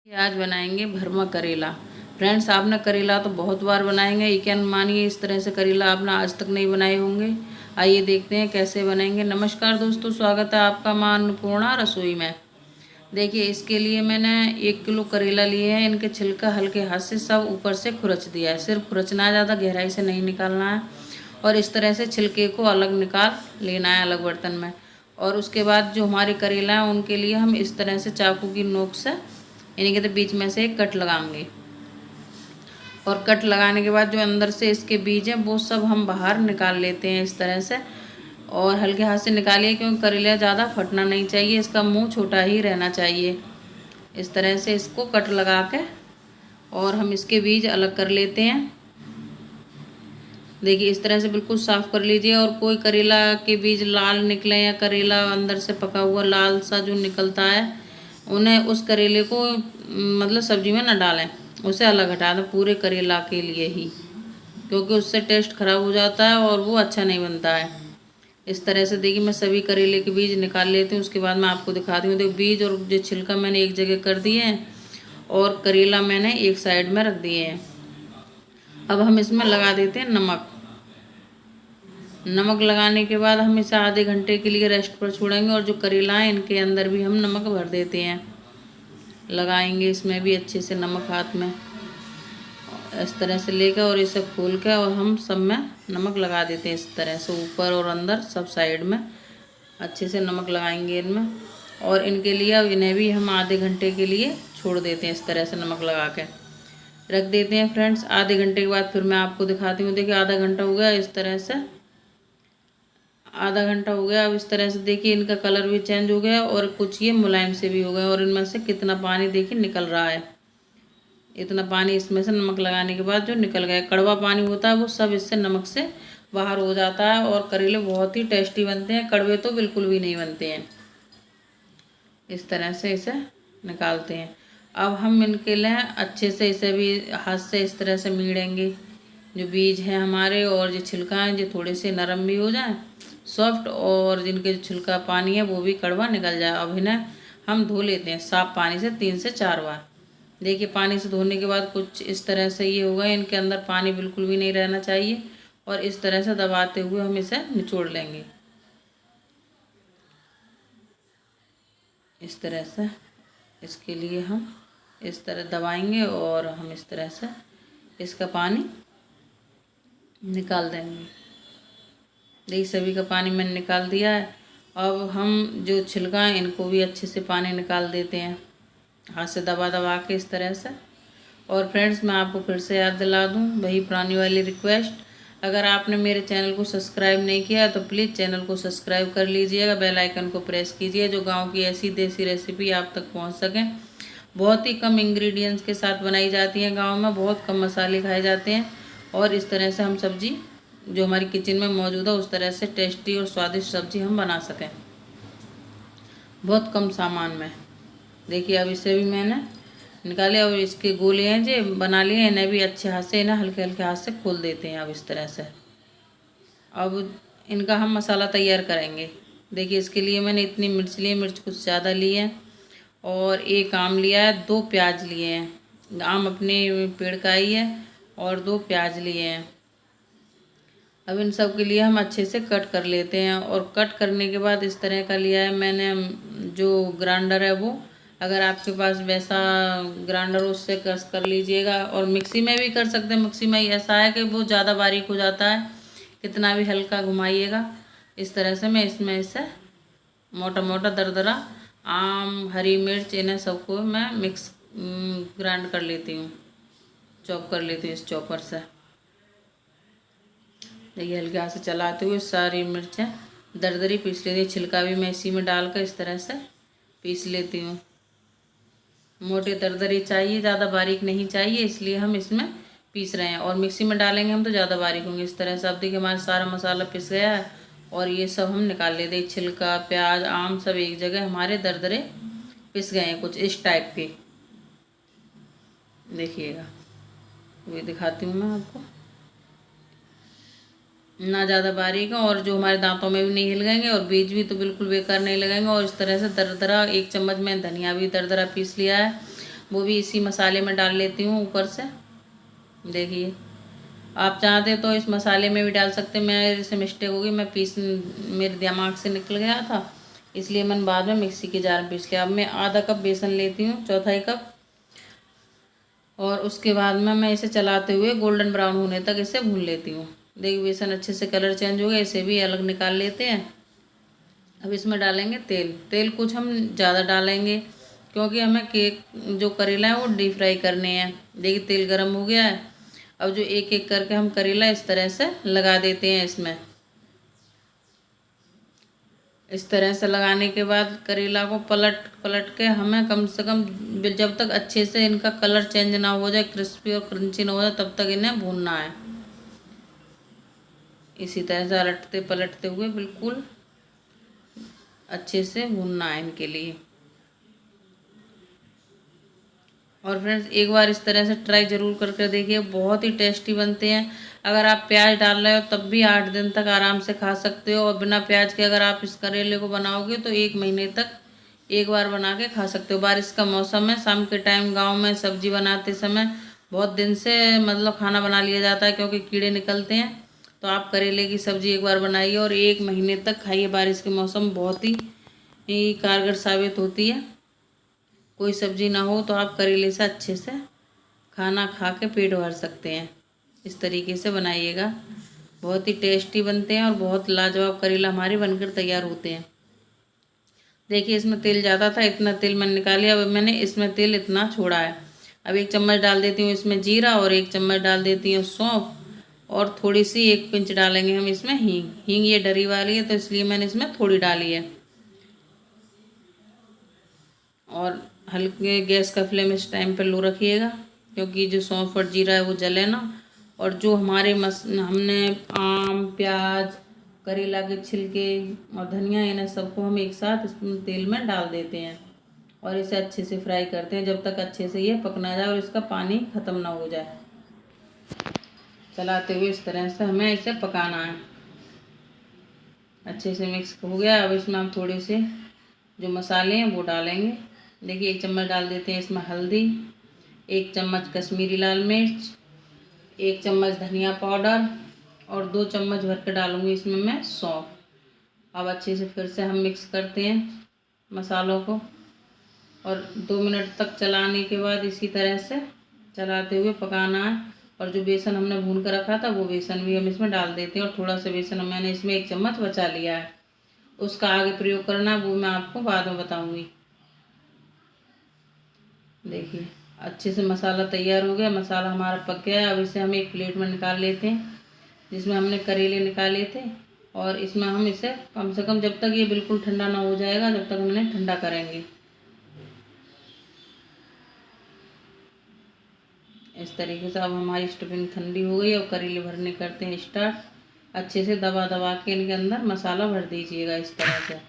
आज बनाएंगे भरमा करेला। फ्रेंड्स, आपने करेला तो बहुत बार बनाएंगे, ये क्या मानिए इस तरह से करेला आपने आज तक नहीं बनाए होंगे। आइए देखते हैं कैसे बनेंगे। नमस्कार दोस्तों, स्वागत है आपका मां अन्नपूर्णा रसोई में। देखिए, इसके लिए मैंने 1 किलो करेला लिए हैं। इनके छिलका हल्के हाथ से सब ऊपर से खुरच दिया है। सिर्फ खुरचना है, ज़्यादा गहराई से नहीं निकालना है। और इस तरह से छिलके को अलग निकाल लेना है अलग बर्तन में। और उसके बाद जो हमारे करेला हैं उनके लिए हम इस तरह से चाकू की नोक से यानी कि बीच में से एक कट लगाएंगे। और कट लगाने के बाद जो अंदर से इसके बीज हैं वो सब हम बाहर निकाल लेते हैं इस तरह से। और हल्के हाथ से निकालिए, क्योंकि करेला ज़्यादा फटना नहीं चाहिए, इसका मुंह छोटा ही रहना चाहिए। इस तरह से इसको कट लगा के और हम इसके बीज अलग कर लेते हैं। देखिए, इस तरह से बिल्कुल साफ़ कर लीजिए। और कोई करेला के बीज लाल निकले या करेला अंदर से पका हुआ लाल सा जो निकलता है, उन्हें उस करेले को मतलब सब्जी में ना डालें, उसे अलग हटा दें पूरे करेला के लिए ही, क्योंकि उससे टेस्ट खराब हो जाता है और वो अच्छा नहीं बनता है। इस तरह से देखिए, मैं सभी करेले के बीज निकाल लेती हूँ। उसके बाद मैं आपको दिखाती हूँ। देखो, बीज और जो छिलका मैंने एक जगह कर दिए हैं और करेला मैंने एक साइड में रख दिए हैं। अब हम इसमें लगा देते हैं नमक। नमक लगाने के बाद हम इसे आधे घंटे के लिए रेस्ट पर छोड़ेंगे। और जो करेला है इनके अंदर भी हम नमक भर देते हैं, लगाएंगे इसमें भी अच्छे से नमक हाथ में इस तरह से लेकर और इसे खोल के और हम सब में नमक लगा देते हैं इस तरह से, ऊपर और अंदर सब साइड में अच्छे से नमक लगाएंगे इनमें। और इनके लिए अब इन्हें भी हम आधे घंटे के लिए छोड़ देते हैं, इस तरह से नमक लगा के रख देते हैं। फ्रेंड्स, आधे घंटे के बाद फिर मैं आपको दिखाती हूँ। देखिए, आधा घंटा हो गया, इस तरह से आधा घंटा हो गया। अब इस तरह से देखिए इनका कलर भी चेंज हो गया और कुछ ये मुलायम से भी हो गए। और इनमें से कितना पानी देखिए निकल रहा है, इतना पानी इसमें से नमक लगाने के बाद जो निकल गया। कड़वा पानी होता है वो सब इससे नमक से बाहर हो जाता है। और करेले बहुत ही टेस्टी बनते हैं, कड़वे तो बिल्कुल भी नहीं बनते हैं। इस तरह से इसे निकालते हैं। अब हम इनके लिए अच्छे से इसे भी हाथ से इस तरह से मीड़ेंगे। जो बीज हैं हमारे और जो छिलका हैं जो थोड़े से नरम भी हो जाए, सॉफ्ट, और जिनके जो छिलका पानी है वो भी कड़वा निकल जाए। अब इन्हें हम धो लेते हैं साफ पानी से 3 से 4 बार। देखिए, पानी से धोने के बाद कुछ इस तरह से ये होगा, इनके अंदर पानी बिल्कुल भी नहीं रहना चाहिए। और इस तरह से दबाते हुए हम इसे निचोड़ लेंगे इस तरह से। इसके लिए हम इस तरह दबाएंगे और हम इस तरह से इसका पानी निकाल देंगे। देखिए, सभी का पानी मैंने निकाल दिया है। अब हम जो छिलका है इनको भी अच्छे से पानी निकाल देते हैं हाथ से दबा दबा के इस तरह से। और फ्रेंड्स, मैं आपको फिर से याद दिला दूं वही पुरानी वाली रिक्वेस्ट, अगर आपने मेरे चैनल को सब्सक्राइब नहीं किया तो प्लीज़ चैनल को सब्सक्राइब कर लीजिएगा, बेल आइकन को प्रेस कीजिए, जो गांव की ऐसी देसी रेसिपी आप तक पहुंच सकें। बहुत ही कम इंग्रेडिएंट्स के साथ बनाई जाती हैं गांव में, बहुत कम मसाले खाए जाते हैं। और इस तरह से हम सब्जी जो हमारी किचन में मौजूद है उस तरह से टेस्टी और स्वादिष्ट सब्जी हम बना सकें बहुत कम सामान में। देखिए, अब इसे भी मैंने निकाले और इसके गोले हैं जो बना लिए, इन्हें भी अच्छे हाथ से, इन्हें हल्के हल्के हाथ से खोल देते हैं। अब इस तरह से अब इनका हम मसाला तैयार करेंगे। देखिए, इसके लिए मैंने इतनी मिर्च ली है, मिर्च कुछ ज़्यादा ली है। और 1 आम लिया है, 2 प्याज लिए हैं, आम अपने पेड़ का ही है, और 2 प्याज लिए हैं। अब इन सब के लिए हम अच्छे से कट कर लेते हैं। और कट करने के बाद इस तरह का लिया है मैंने जो ग्राइंडर है वो, अगर आपके पास वैसा ग्राइंडर हो उससे कस कर लीजिएगा। और मिक्सी में भी कर सकते हैं। मिक्सी में ऐसा है कि वो ज़्यादा बारीक हो जाता है, कितना भी हल्का घुमाइएगा। इस तरह से मैं इसमें इसे मोटा मोटा दरदरा आम, हरी मिर्च, इन्हें सबको मैं मिक्स ग्राइंड कर लेती हूँ, चॉप कर लेती हूँ इस चॉपर से। देखिए, हल्के हाथ से चलाते हुए सारी मिर्चें दरदरी पीस लेती हूँ। छिलका भी मैं इसी में डालकर इस तरह से पीस लेती हूँ। मोटे दरदरी चाहिए, ज़्यादा बारीक नहीं चाहिए, इसलिए हम इसमें पीस रहे हैं। और मिक्सी में डालेंगे हम तो ज़्यादा बारीक होंगे। इस तरह से अब देखिए हमारा सारा मसाला पिस गया है और ये सब हम निकाल लेते हैं। छिलका, प्याज, आम सब एक जगह हमारे दरदरे पिस गए हैं, कुछ इस टाइप के। देखिएगा, वही दिखाती हूँ मैं आपको, ना ज़्यादा बारीक है और जो हमारे दांतों में भी नहीं हिल गएंगे और बीज भी तो बिल्कुल बेकार नहीं लगेंगे। और इस तरह से दरदरा 1 चम्मच में धनिया भी दरदरा पीस लिया है। वो भी इसी मसाले में डाल लेती हूँ ऊपर से। देखिए, आप चाहते तो इस मसाले में भी डाल सकते। मेरे से मिस्टेक हो गई, मेरे दिमाग से निकल गया था, इसलिए मैंने बाद में मिक्सी के जार में पीस लिया। अब मैं आधा कप बेसन लेती हूँ, चौथाई कप, और उसके बाद में मैं इसे चलाते हुए गोल्डन ब्राउन होने तक इसे भून लेती हूँ। देखिए बेसन अच्छे से कलर चेंज हो गया, इसे भी अलग निकाल लेते हैं। अब इसमें डालेंगे तेल। तेल कुछ हम ज़्यादा डालेंगे क्योंकि हमें केक जो करेला है वो डीप फ्राई करने हैं। देखिए तेल गर्म हो गया है। अब जो एक एक करके हम करेला इस तरह से लगा देते हैं इसमें। इस तरह से लगाने के बाद करेला को पलट पलट के हमें कम से कम जब तक अच्छे से इनका कलर चेंज ना हो जाए, क्रिस्पी और क्रंची ना हो जाए, तब तक इन्हें भूनना है। इसी तरह से पलटते पलटते हुए बिल्कुल अच्छे से भूनना है इनके लिए। और फ्रेंड्स एक बार इस तरह से ट्राई ज़रूर करके देखिए, बहुत ही टेस्टी बनते हैं। अगर आप प्याज डाल रहे हो तब भी 8 दिन तक आराम से खा सकते हो, और बिना प्याज के अगर आप इस करेले को बनाओगे तो 1 महीने तक एक बार बना के खा सकते हो। बारिश का मौसम है, शाम के टाइम गांव में सब्जी बनाते समय बहुत दिन से मतलब खाना बना लिया जाता है क्योंकि कीड़े निकलते हैं। तो आप करेले की सब्ज़ी एक बार बनाइए और 1 महीने तक खाइए। बारिश के मौसम बहुत ही कारगर साबित होती है। कोई सब्जी ना हो तो आप करेले से अच्छे से खाना खा के पेट भर सकते हैं। इस तरीके से बनाइएगा, बहुत ही टेस्टी बनते हैं और बहुत लाजवाब करेला हमारे बनकर तैयार होते हैं। देखिए इसमें तेल ज़्यादा था, इतना तेल मैंने निकाल लिया। अब मैंने इसमें तेल इतना छोड़ा है। अब 1 चम्मच डाल देती हूँ इसमें जीरा, और 1 चम्मच डाल देती हूँ सौंफ, और थोड़ी सी 1 पिंच डालेंगे हम इसमें हींग। हींग ये डरी वाली है तो इसलिए मैंने इसमें थोड़ी डाली है। और हल्के गैस का फ्लेम इस टाइम पर लो रखिएगा क्योंकि जो सौंफ और जीरा है वो जले ना। और जो हमारे हमने आम, प्याज, करेला के छिलके और धनिया, इन्हें सबको हम एक साथ इस तेल में डाल देते हैं और इसे अच्छे से फ्राई करते हैं जब तक अच्छे से ये पक ना जाए और इसका पानी ख़त्म ना हो जाए। चलाते हुए इस तरह से हमें इसे पकाना है। अच्छे से मिक्स हो गया। अब इसमें हम थोड़े से जो मसाले हैं वो डालेंगे। देखिए 1 चम्मच डाल देते हैं इसमें हल्दी, 1 चम्मच कश्मीरी लाल मिर्च, 1 चम्मच धनिया पाउडर, और 2 चम्मच भर के डालूंगी इसमें मैं सौंफ। अब अच्छे से फिर से हम मिक्स करते हैं मसालों को, और 2 मिनट तक चलाने के बाद इसी तरह से चलाते हुए पकाना है। और जो बेसन हमने भून कर रखा था वो बेसन भी हम इसमें डाल देते हैं, और थोड़ा सा बेसन मैंने इसमें 1 चम्मच बचा लिया है, उसका आगे प्रयोग करना वो मैं आपको बाद में बताऊंगी। देखिए अच्छे से मसाला तैयार हो गया, मसाला हमारा पक गया है। अब इसे हम एक प्लेट में निकाल लेते हैं जिसमें हमने करेले निकाले थे, और इसमें हम इसे कम से कम जब तक ये बिल्कुल ठंडा ना हो जाएगा जब तक हम इन्हें ठंडा करेंगे। इस तरीके से अब हमारी स्टफिंग ठंडी हो गई। अब करेले भरने करते हैं स्टार्ट। अच्छे से दबा दबा के इनके अंदर मसाला भर दीजिएगा इस तरह से।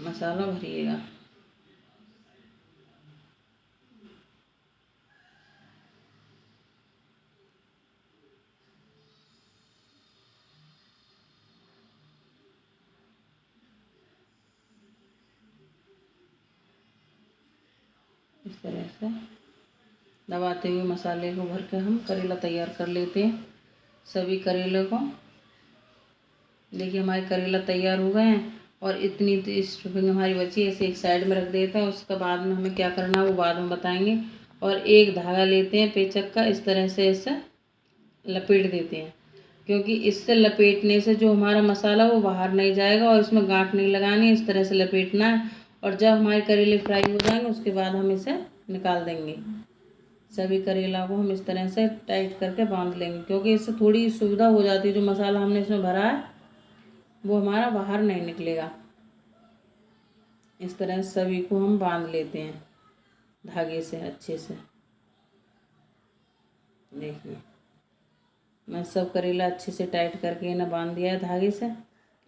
मसाला भरिएगा। इस तरह से दबाते हुए मसाले को भर के हम करेला तैयार कर लेते हैं सभी करेले को। देखिए हमारे करेला तैयार हो गए हैं, और इतनी स्टफिंग हमारी बची है, इसे एक साइड में रख देते हैं। उसके बाद में हमें क्या करना है वो बाद में बताएंगे। और एक धागा लेते हैं पेचक का, इस तरह से इसे लपेट देते हैं क्योंकि इससे लपेटने से जो हमारा मसाला वो बाहर नहीं जाएगा और इसमें गांठ नहीं लगानी। इस तरह से लपेटना है, और जब हमारे करेले फ्राई हो जाएंगे उसके बाद हम इसे निकाल देंगे। सभी करेला को हम इस तरह से टाइट करके बांध लेंगे क्योंकि इससे थोड़ी सुविधा हो जाती है। जो मसाला हमने इसमें भरा है वो हमारा बाहर नहीं निकलेगा। इस तरह सभी को हम बांध लेते हैं धागे से अच्छे से। देखिए मैं सब करेला अच्छे से टाइट करके इन्हें बांध दिया है धागे से।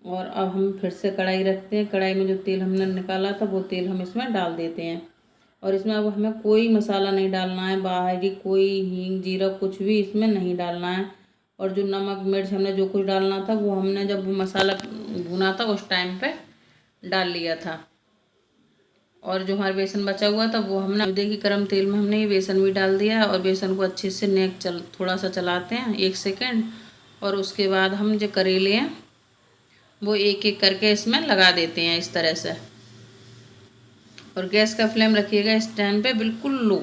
और अब हम फिर से कढ़ाई रखते हैं। कढ़ाई में जो तेल हमने निकाला था वो तेल हम इसमें डाल देते हैं, और इसमें अब हमें कोई मसाला नहीं डालना है बाहरी, कोई हींग जीरा कुछ भी इसमें नहीं डालना है। और जो नमक मिर्च हमने जो कुछ डालना था वो हमने जब मसाला भुना था उस टाइम पे डाल लिया था। और जो हमारा बेसन बचा हुआ था वो हमने देखिए गरम तेल में हमने ये बेसन भी डाल दिया और बेसन को अच्छे से थोड़ा सा चलाते हैं 1 सेकेंड। और उसके बाद हम जो करेले हैं वो एक एक करके इसमें लगा देते हैं इस तरह से। और गैस का फ्लेम रखिएगा इस टाइम पे बिल्कुल लो,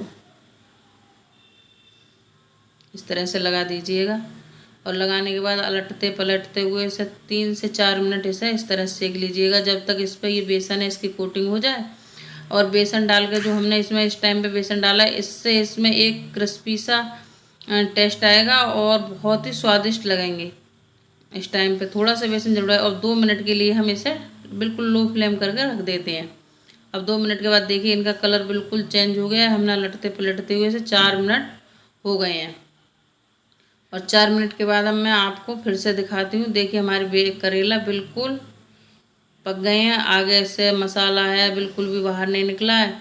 इस तरह से लगा दीजिएगा। और लगाने के बाद अलटते पलटते हुए इसे 3 से 4 मिनट इसे इस तरह से सेक लीजिएगा जब तक इस पर ये बेसन है इसकी कोटिंग हो जाए। और बेसन डाल के जो हमने इसमें इस टाइम पे बेसन डाला है इससे इसमें एक क्रिस्पी सा टेस्ट आएगा और बहुत ही स्वादिष्ट लगेंगे। इस टाइम पे थोड़ा सा बेसन जरूर है और 2 मिनट के लिए हम इसे बिल्कुल लो फ्लेम करके रख देते हैं। अब 2 मिनट के बाद देखिए इनका कलर बिल्कुल चेंज हो गया है। हमने लटते पलटते हुए इसे 4 मिनट हो गए हैं। और 4 मिनट के बाद अब मैं आपको फिर से दिखाती हूँ। देखिए हमारे करेला बिल्कुल पक गए हैं, आगे से मसाला है बिल्कुल भी बाहर नहीं निकला है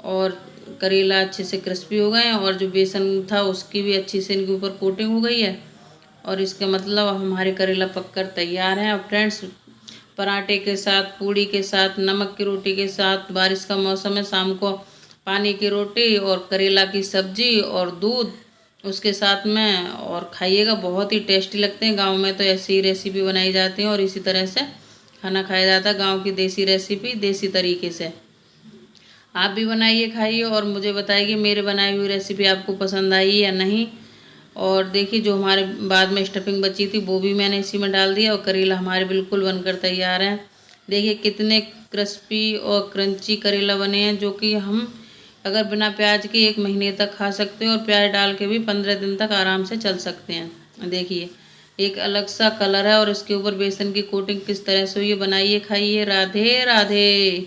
और करेला अच्छे से क्रिस्पी हो गए हैं और जो बेसन था उसकी भी अच्छी से इनके ऊपर कोटिंग हो गई है। और इसका मतलब हमारे करेला पककर तैयार हैं। अब फ्रेंड्स पराठे के साथ, पूड़ी के साथ, नमक की रोटी के साथ, बारिश का मौसम है, शाम को पानी की रोटी और करेला की सब्जी और दूध उसके साथ में और खाइएगा, बहुत ही टेस्टी लगते हैं। गांव में तो ऐसी ही रेसिपी बनाई जाती है और इसी तरह से खाना खाया जाता है। गांव की देसी रेसिपी देसी तरीके से आप भी बनाइए, खाइए और मुझे बताइए मेरे बनाई हुई रेसिपी आपको पसंद आई या नहीं। और देखिए जो हमारे बाद में स्टफिंग बची थी वो भी मैंने इसी में डाल दिया और करेला हमारे बिल्कुल बनकर तैयार हैं। देखिए कितने क्रिस्पी और क्रंची करेला बने हैं जो कि हम अगर बिना प्याज के 1 महीने तक खा सकते हैं और प्याज डाल के भी 15 दिन तक आराम से चल सकते हैं। देखिए एक अलग सा कलर है और इसके ऊपर बेसन की कोटिंग किस तरह से हुई है। बनाइए, खाइए। राधे राधे।